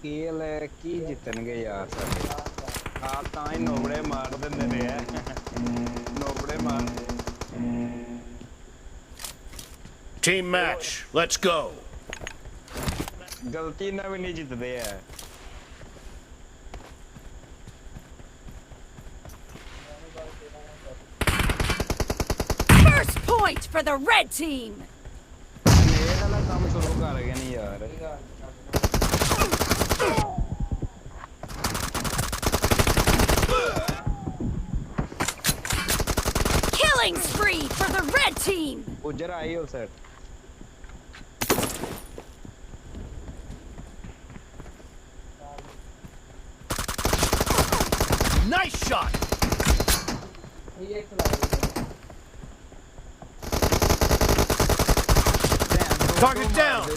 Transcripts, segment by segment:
खेल की जितनगे यार सारे आप ताई नोबड़े मार देंदे ने नोबड़े मार Team match, let's go. गलती ना भी नहीं जितदे है First point for the red team. ये वाला काम शुरू कर गए नहीं यार Killing spree for the red team. उजर आई हो sir Nice shot. Target down.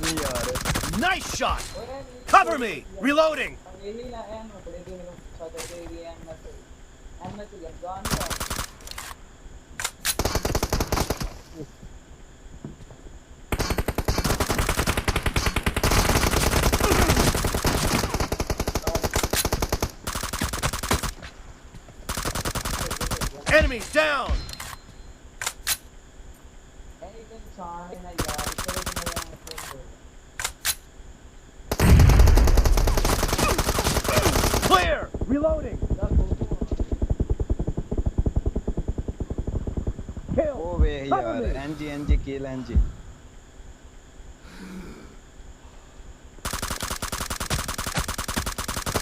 Nice shot. Cover me. Reloading. Enemies down. Clear. Reloading. Kill. ओ वे यार एनजी किल एनजी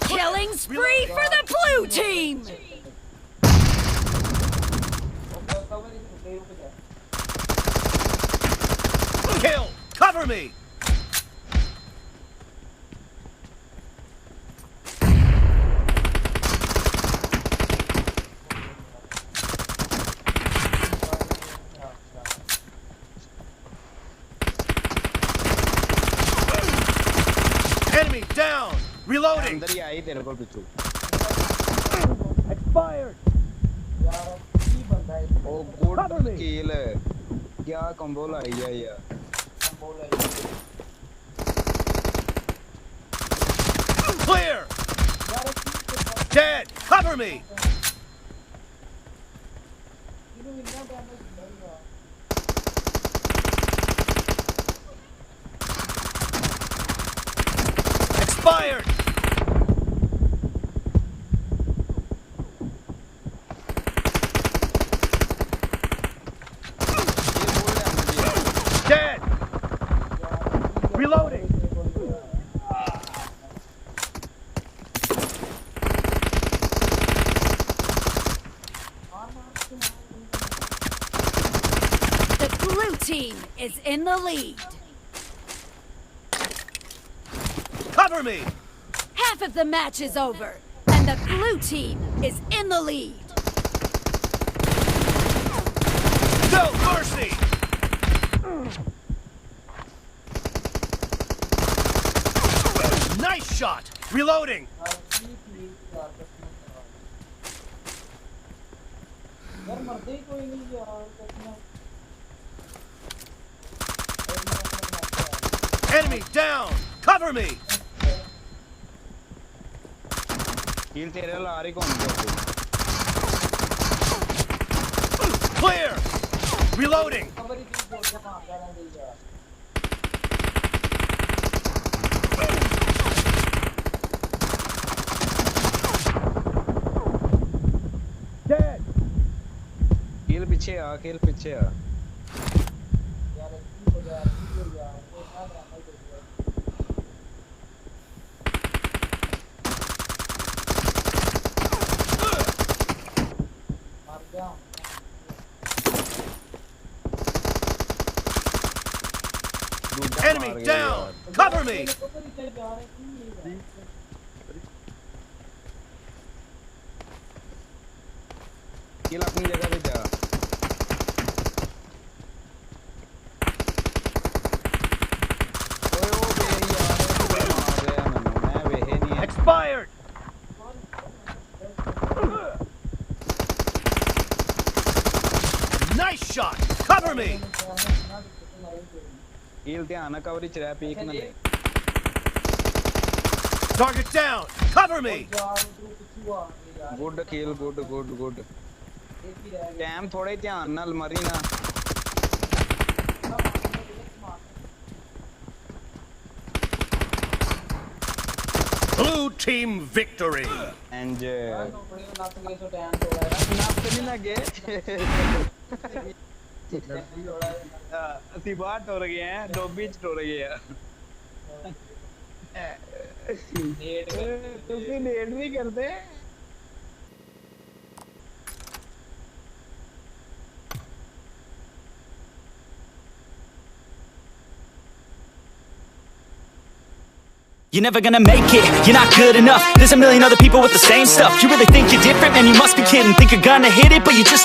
Killing spree for the blue team. Kill. Cover me. Enemy down. Reloading. अंदर ही आई तेरे को पिछू Expired. ओ गुड किल क्या कंबो लाई है यार Clear. Dead. Cover me. Expired. Dead. Reloading. The blue team is in the lead. Cover me. Half of the match is over, and the blue team is in the lead. No mercy. Nice shot. Reloading. Enemy down. Cover me. किल तेरे ला रही कौन Clear. Reloading. Dead. किल पीछे आ Enemy down. Cover me. किल अपनी जगह पे जा Expired. Nice shot. Cover me. किल ध्यान कवरी च रह पीक ना ले Target down. Cover me. Good kill good good good time ਥੋੜੇ ਧਿਆਨ ਨਾਲ ਮਰੀ ਨਾ Blue team victory. ਇੰਜ ਨੱਪ ਨਹੀਂ ਲੱਗੇ ਅਸੀਂ ਬਾਹਰ ਟੁਰ ਗਏ ਆ ਡੋਬੀ ਚ ਟੁਰ ਗਏ ਆ ਤੁਸੀਂ ਲੇਟ ਨਹੀਂ ਕਰਦੇ You're never gonna make it, you're not good enough. There's a million other people with the same stuff. You really think you're different? Man, you must be kidding. Think you're gonna hit it, but you just